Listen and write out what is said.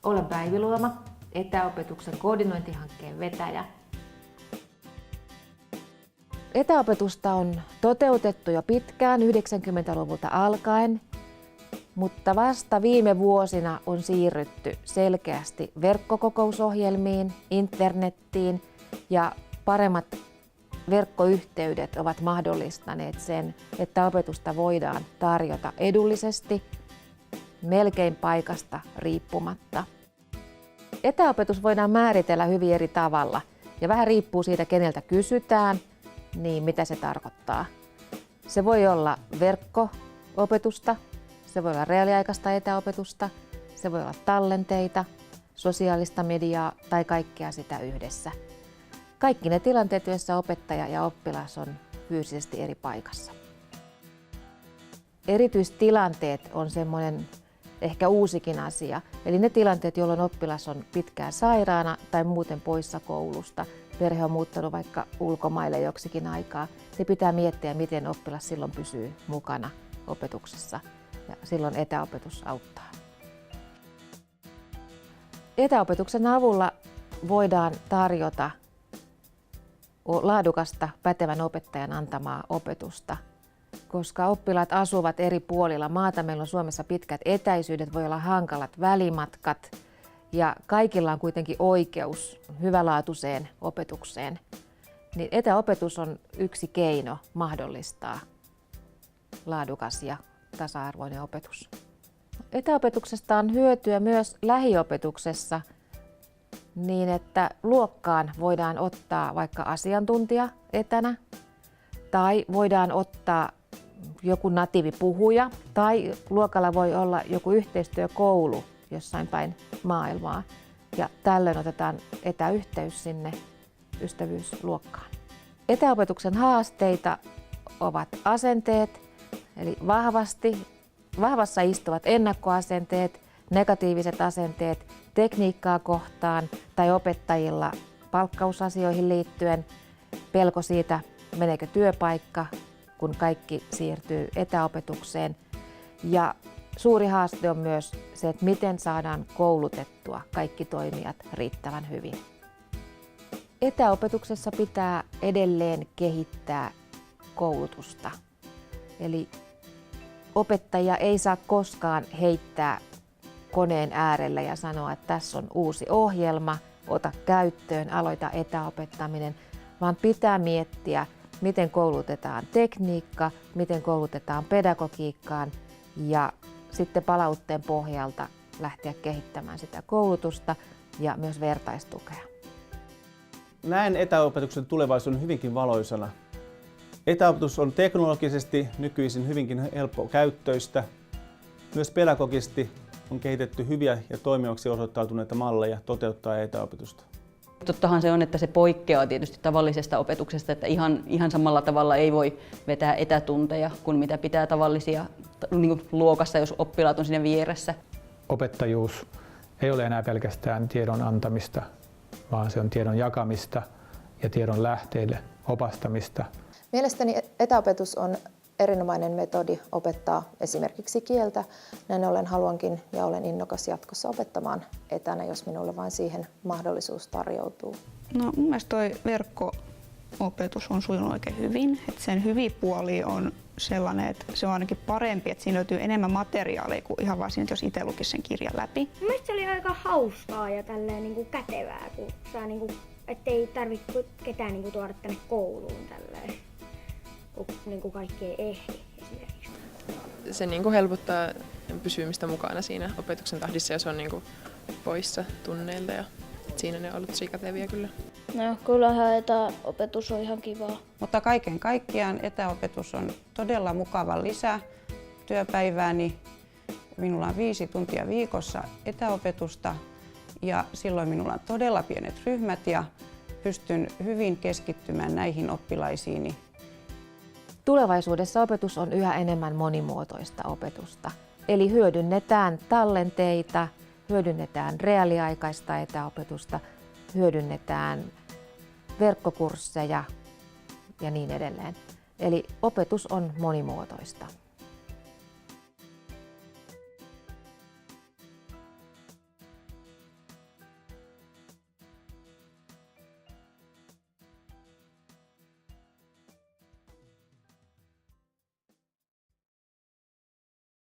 Olen Päivi Luoma, etäopetuksen koordinointihankkeen vetäjä. Etäopetusta on toteutettu jo pitkään 90-luvulta alkaen, mutta vasta viime vuosina on siirrytty selkeästi verkkokokousohjelmiin, internettiin ja paremmat verkkoyhteydet ovat mahdollistaneet sen, että opetusta voidaan tarjota edullisesti, melkein paikasta riippumatta. Etäopetus voidaan määritellä hyvin eri tavalla ja vähän riippuu siitä, keneltä kysytään, niin mitä se tarkoittaa. Se voi olla verkko-opetusta, se voi olla reaaliaikaista etäopetusta, se voi olla tallenteita, sosiaalista mediaa tai kaikkea sitä yhdessä. Kaikki ne tilanteet, joissa opettaja ja oppilas on fyysisesti eri paikassa. Erityistilanteet on semmoinen ehkä uusikin asia, eli ne tilanteet, jolloin oppilas on pitkään sairaana tai muuten poissa koulusta, perhe on muuttanut vaikka ulkomaille joksikin aikaa, se pitää miettiä, miten oppilas silloin pysyy mukana opetuksessa, ja silloin etäopetus auttaa. Etäopetuksen avulla voidaan tarjota laadukasta pätevän opettajan antamaa opetusta, koska oppilaat asuvat eri puolilla maata. Meillä on Suomessa pitkät etäisyydet, voi olla hankalat välimatkat ja kaikilla on kuitenkin oikeus hyvälaatuiseen opetukseen. Niin etäopetus on yksi keino mahdollistaa laadukas ja tasa-arvoinen opetus. Etäopetuksesta on hyötyä myös lähiopetuksessa niin, että luokkaan voidaan ottaa vaikka asiantuntija etänä tai voidaan ottaa joku natiivipuhuja tai luokalla voi olla joku yhteistyökoulu jossain päin maailmaa ja tällöin otetaan etäyhteys sinne ystävyysluokkaan. Etäopetuksen haasteita ovat asenteet, eli vahvassa istuvat ennakkoasenteet, negatiiviset asenteet tekniikkaa kohtaan tai opettajilla palkkausasioihin liittyen, pelko siitä, meneekö työpaikka, kun kaikki siirtyy etäopetukseen. Ja suuri haaste on myös se, että miten saadaan koulutettua kaikki toimijat riittävän hyvin. Etäopetuksessa pitää edelleen kehittää koulutusta. Eli opettaja ei saa koskaan heittää koneen äärelle ja sanoa, että tässä on uusi ohjelma, ota käyttöön, aloita etäopettaminen, vaan pitää miettiä, miten koulutetaan tekniikka, miten koulutetaan pedagogiikkaan ja sitten palautteen pohjalta lähteä kehittämään sitä koulutusta ja myös vertaistukea. Näen etäopetuksen tulevaisuuden hyvinkin valoisana. Etäopetus on teknologisesti nykyisin hyvinkin helppokäyttöistä. Myös pedagogisesti on kehitetty hyviä ja toimivaksi osoittautuneita malleja toteuttaa etäopetusta. Tottahan se on, että se poikkeaa tietysti tavallisesta opetuksesta, että ihan samalla tavalla ei voi vetää etätunteja kuin mitä pitää tavallisia niin kuin luokassa, jos oppilaat on siinä vieressä. Opettajuus ei ole enää pelkästään tiedon antamista, vaan se on tiedon jakamista ja tiedon lähteille opastamista. Mielestäni etäopetus on erinomainen metodi opettaa esimerkiksi kieltä. Näin ollen haluankin ja olen innokas jatkossa opettamaan etänä, jos minulle vain siihen mahdollisuus tarjoutuu. No, mun mielestä toi verkko-opetus on sujunut oikein hyvin. Et sen hyviä puoli on sellainen, että se on ainakin parempi, että siinä löytyy enemmän materiaalia kuin ihan vaan siinä, jos itse lukisi sen kirjan läpi. Mielestäni se oli aika hauskaa ja tälleen niin kuin kätevää, kun saa, niin kuin, ettei tarvitse ketään niin kuin tuoda tänne kouluun tälleen. Niin kuin kaikki ei ehdi esimerkiksi. Se niin kuin helpottaa pysymistä mukana siinä opetuksen tahdissa, jos on niin kuin poissa tunneilta ja siinä ne on ollut tosi käteviä kyllä. No kyllähän etäopetus on ihan kivaa. Mutta kaiken kaikkiaan etäopetus on todella mukava lisä työpäivääni. Minulla on 5 tuntia viikossa etäopetusta ja silloin minulla on todella pienet ryhmät ja pystyn hyvin keskittymään näihin oppilaisiini. Tulevaisuudessa opetus on yhä enemmän monimuotoista opetusta. Eli hyödynnetään tallenteita, hyödynnetään reaaliaikaista etäopetusta, hyödynnetään verkkokursseja ja niin edelleen. Eli opetus on monimuotoista.